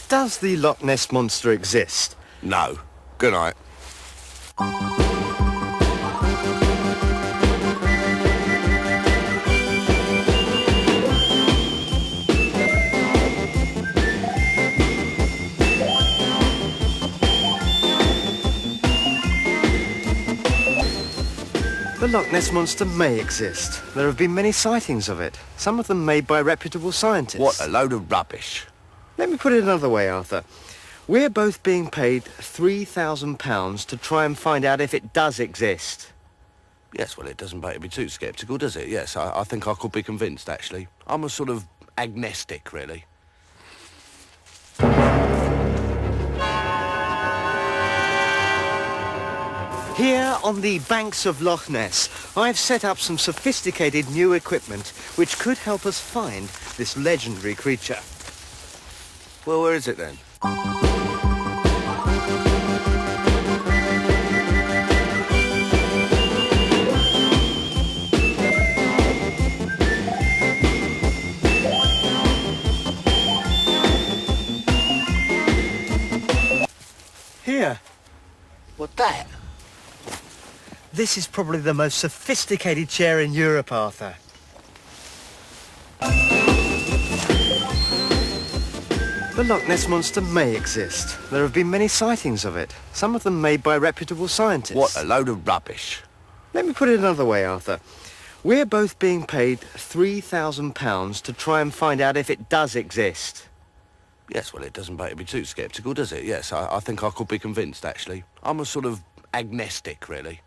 Does the Loch Ness Monster exist? No. Good night. The Loch Ness Monster may exist. There have been many sightings of it, some of them made by reputable scientists. What a load of rubbish. Let me put it another way, Arthur. We're both being paid £3,000 to try and find out if it does exist. Yes, well, it doesn't make me too sceptical, does it? Yes, I think I could be convinced, actually. I'm a sort of agnostic, really. Here on the banks of Loch Ness, I've set up some sophisticated new equipment which could help us find this legendary creature. Well, where is it then? Here. What's that? This is probably the most sophisticated chair in Europe, Arthur. The Loch Ness Monster may exist. There have been many sightings of it, some of them made by reputable scientists. What a load of rubbish. Let me put it another way, Arthur. We're both being paid £3,000 to try and find out if it does exist. Yes, well, it doesn't make me too sceptical, does it? Yes, I think I could be convinced, actually. I'm a sort of agnostic, really.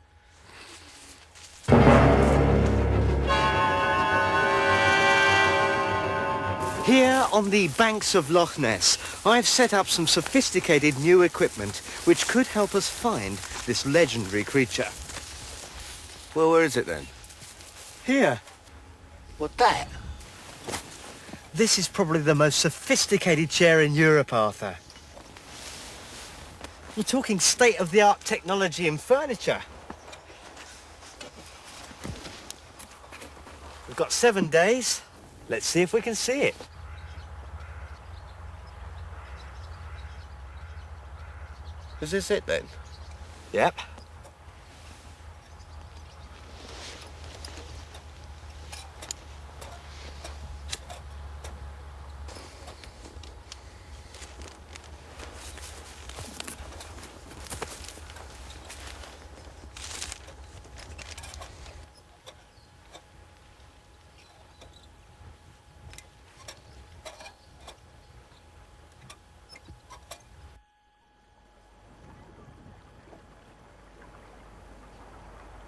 Here on the banks of Loch Ness, I've set up some sophisticated new equipment which could help us find this legendary creature. Well, where is it then? Here. What's that? This is probably the most sophisticated chair in Europe, Arthur. We're talking state-of-the-art technology and furniture. We've got 7 days. Let's see if we can see it. Is this it then? Yep.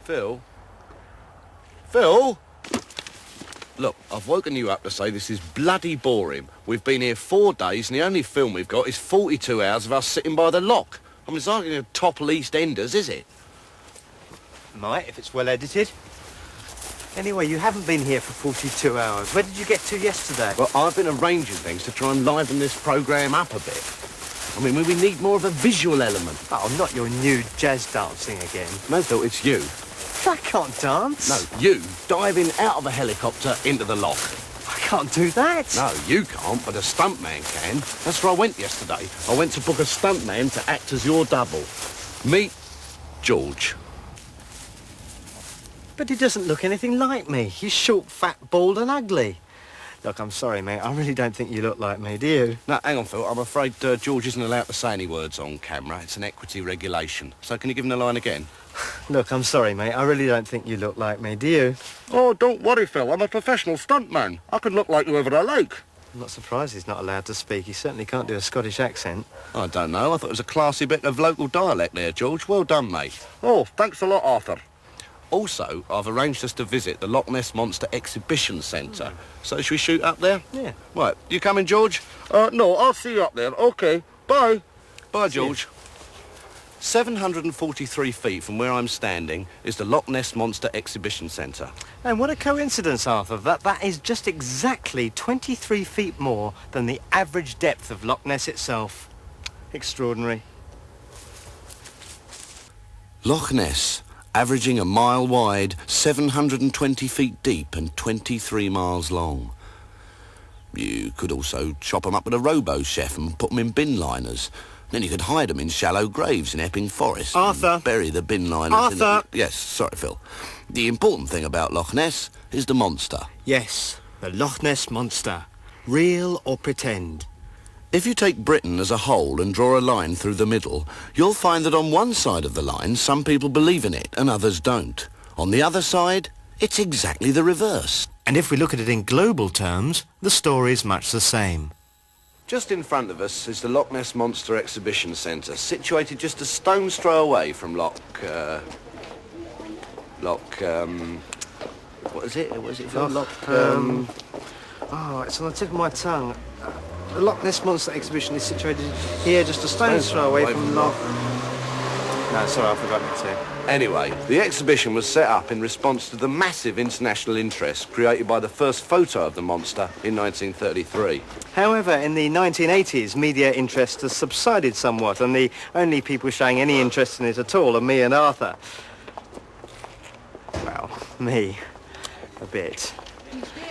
Phil? Phil? Look, I've woken you up to say this is bloody boring. We've been here 4 days and the only film we've got is 42 hours of us sitting by the loch. I mean, it's like a topple EastEnders, is it? Might, if it's well edited. Anyway, you haven't been here for 42 hours. Where did you get to yesterday? Well, I've been arranging things to try and liven this programme up a bit. I mean, we need more of a visual element. Oh, not your new jazz dancing again. No, Phil, it's you. I can't dance. No, you diving out of a helicopter into the loch. I can't do that. No, you can't, but a stuntman can. That's where I went yesterday. I went to book a stuntman to act as your double. Meet George. But he doesn't look anything like me. He's short, fat, bald and ugly. Look, I'm sorry, mate. I really don't think you look like me, do you? No, hang on, Phil. I'm afraid George isn't allowed to say any words on camera. It's an equity regulation. So can you give him the line again? Look, I'm sorry, mate. I really don't think you look like me, do you? Oh, don't worry, Phil. I'm a professional stuntman. I can look like whoever I like. I'm not surprised he's not allowed to speak. He certainly can't do a Scottish accent. I don't know. I thought it was a classy bit of local dialect there, George. Well done, mate. Oh, thanks a lot, Arthur. Also, I've arranged us to visit the Loch Ness Monster Exhibition Centre. So should we shoot up there? Yeah. Right. You coming, George? No, I'll see you up there. OK. Bye. Bye, George. 743 feet from where I'm standing is the Loch Ness Monster Exhibition Centre. And what a coincidence, Arthur. That is just exactly 23 feet more than the average depth of Loch Ness itself. Extraordinary. Loch Ness, averaging a mile wide, 720 feet deep and 23 miles long. You could also chop 'em up with a robo-chef and put 'em in bin liners. Then you could hide 'em in shallow graves in Epping Forest. Arthur! And bury the bin liners Arthur! Yes, sorry, Phil. The important thing about Loch Ness is the monster. Yes, the Loch Ness Monster. Real or pretend? If you take Britain as a whole and draw a line through the middle, you'll find that on one side of the line, some people believe in it and others don't. On the other side, it's exactly the reverse. And if we look at it in global terms, the story's much the same. Just in front of us is the Loch Ness Monster Exhibition Centre, situated just a stone's throw away from what is it? What is it? It's on the tip of my tongue. The Loch Ness Monster Exhibition is situated here, just a stone's throw away from Loch... No, sorry, I've forgotten it too. Anyway, the exhibition was set up in response to the massive international interest created by the first photo of the monster in 1933. However, in the 1980s, media interest has subsided somewhat, and the only people showing any interest in it at all are me and Arthur. Well, me. A bit.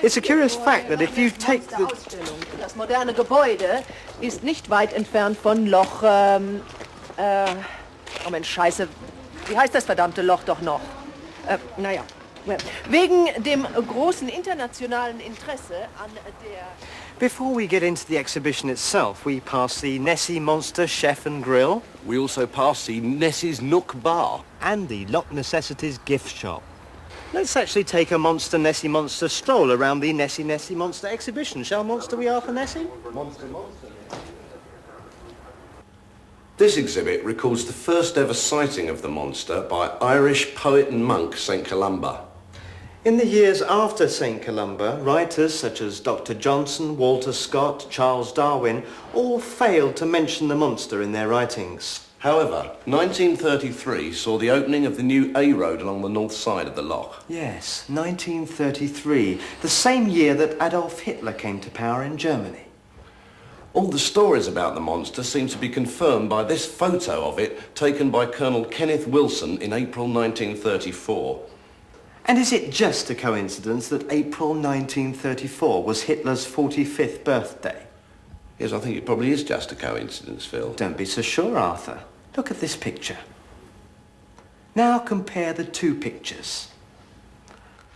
It's a curious fact that if you take the... Das moderne Gebäude ist nicht weit entfernt von Loch... Oh Mensch, Scheiße. Wie heißt das verdammte Loch doch noch? Naja. Wegen dem großen internationalen Interesse an der... Before we get into the exhibition itself, we pass the Nessie Monster Chef and Grill. We also passed the Nessie's Nook Bar. And the Loch Necessities gift shop. Let's actually take a Monster Nessie Monster stroll around the Nessie Monster exhibition. Shall Monster we Arthur Nessie? Monster. This exhibit recalls the first ever sighting of the monster by Irish poet and monk St Columba. In the years after St Columba, writers such as Dr. Johnson, Walter Scott, Charles Darwin all failed to mention the monster in their writings. However, 1933 saw the opening of the new A road along the north side of the loch. Yes, 1933, the same year that Adolf Hitler came to power in Germany. All the stories about the monster seem to be confirmed by this photo of it taken by Colonel Kenneth Wilson in April 1934. And is it just a coincidence that April 1934 was Hitler's 45th birthday? Yes, I think it probably is just a coincidence, Phil. Don't be so sure, Arthur. Look at this picture. Now compare the two pictures.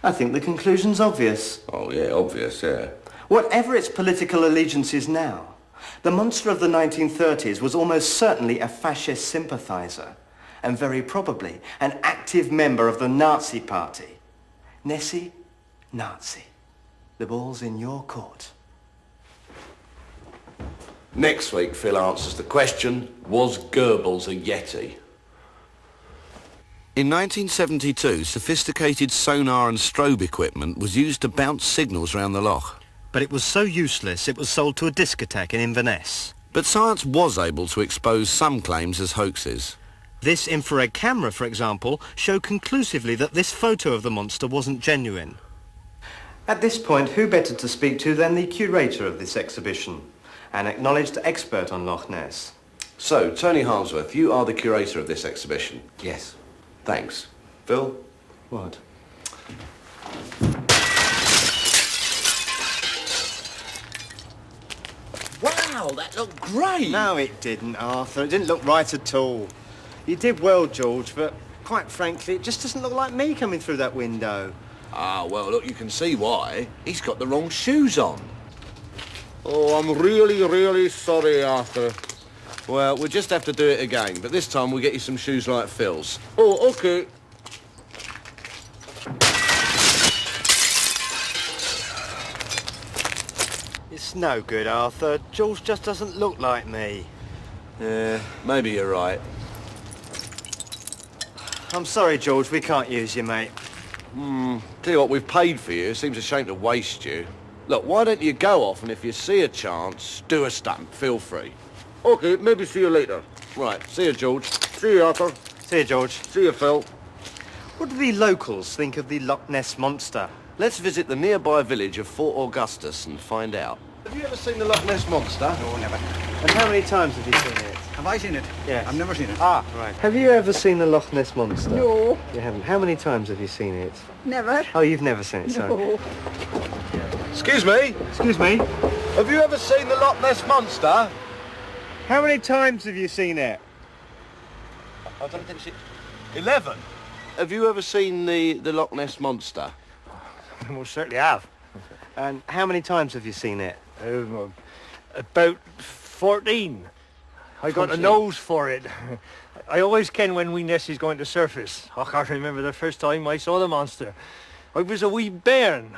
I think the conclusion's obvious. Oh, yeah, obvious, yeah. Whatever its political allegiance is now, the monster of the 1930s was almost certainly a fascist sympathizer, and very probably an active member of the Nazi Party. Nessie, Nazi. The ball's in your court. Next week, Phil answers the question, was Goebbels a Yeti? In 1972, sophisticated sonar and strobe equipment was used to bounce signals around the loch. But it was so useless it was sold to a discotheque in Inverness. But science was able to expose some claims as hoaxes. This infrared camera, for example, showed conclusively that this photo of the monster wasn't genuine. At this point, who better to speak to than the curator of this exhibition, an acknowledged expert on Loch Ness? So, Tony Harmsworth, you are the curator of this exhibition. Yes. Thanks. Phil? What? Wow, that looked great! No, it didn't, Arthur. It didn't look right at all. You did well, George, but quite frankly, it just doesn't look like me coming through that window. Ah, well, look, you can see why. He's got the wrong shoes on. Oh, I'm really sorry, Arthur. Well, we'll just have to do it again, but this time we'll get you some shoes like Phil's. Oh, okay. It's no good, Arthur. George just doesn't look like me. Yeah, maybe you're right. I'm sorry, George, we can't use you, mate. Tell you what, we've paid for you. Seems a shame to waste you. Look, why don't you go off and if you see a chance, do a stunt. Feel free. Okay, maybe see you later. Right, see you, George. See you, Arthur. See you, George. See you, Phil. What do the locals think of the Loch Ness Monster? Let's visit the nearby village of Fort Augustus and find out. Have you ever seen the Loch Ness Monster? No, never. And how many times have you seen it? Have I seen it? Yes. I've never seen it. Ah, right. Have you ever seen the Loch Ness Monster? No, You haven't. How many times have you seen it? never. Oh, you've never seen it, sorry. No. Excuse me. Excuse me. Have you ever seen the Loch Ness Monster? How many times have you seen it? I don't think 11. Have you ever seen the Loch Ness Monster? I most certainly have. And how many times have you seen it? About 14. I got a 14. nose for it. I always ken when wee Nessie's going to surface. Oh, I remember the first time I saw the monster. I was a wee bairn.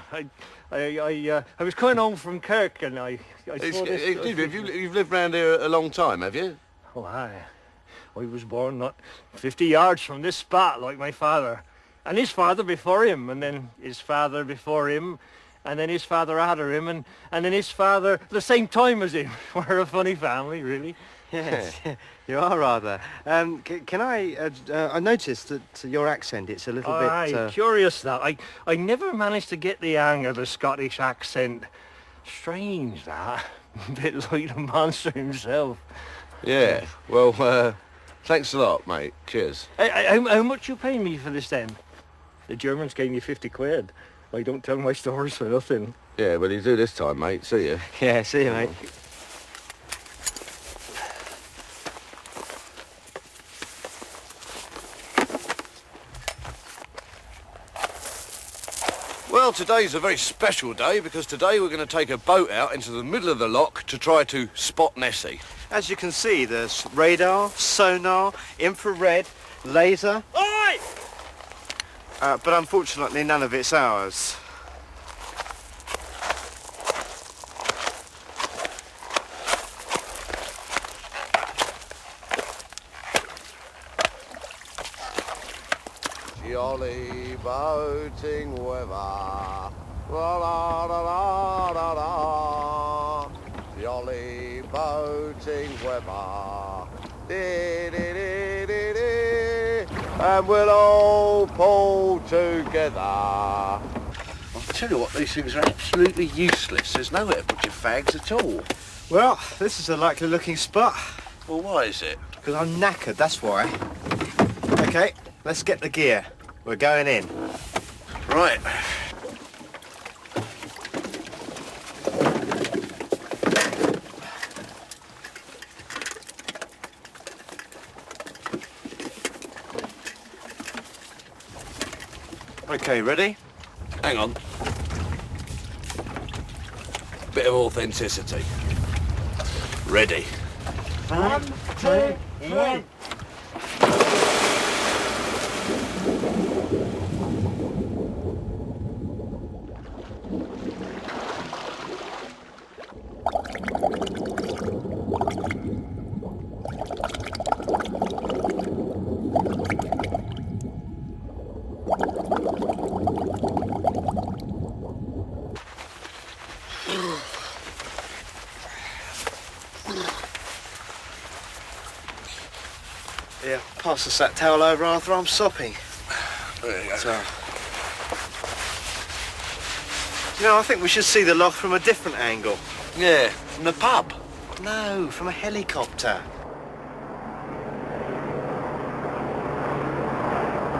I was coming home from Kirk and I saw this. You've lived round here a long time, have you? Oh, aye. I was born not 50 yards from this spot like my father. And his father before him, and then his father before him, and then his father after him, and then his father the same time as him. We're a funny family, really. Yes, you are rather. Can I noticed that your accent, it's a little bit... Curious that. I never managed to get the hang of the Scottish accent. Strange that. A bit like the monster himself. Yeah, well, thanks a lot, mate. Cheers. How much you paying me for this then? The Germans gave me 50 quid. I don't tell my stories for nothing. Yeah, well, you do this time, mate. See you. Yeah, see you, mate. Well, today's a very special day because today we're going to take a boat out into the middle of the loch to try to spot Nessie. As you can see, there's radar, sonar, infrared, laser. Oi! But unfortunately, none of it's ours. Jolly boating weather, la la la la la la. Jolly boating weather, dee dee dee dee dee. And we'll all pull together. I tell you what, these things are absolutely useless. There's nowhere to put your fags at all. Well, this is a likely looking spot. Well, why is it? Because I'm knackered, that's why. Okay, let's get the gear. We're going in. Right. Okay, ready? Hang on. Bit of authenticity. Ready. 1, 2, 3. Yeah, pass us that towel over, Arthur. I'm sopping. There you go. So, you know, I think we should see the loch from a different angle. Yeah, from the pub. No, from a helicopter.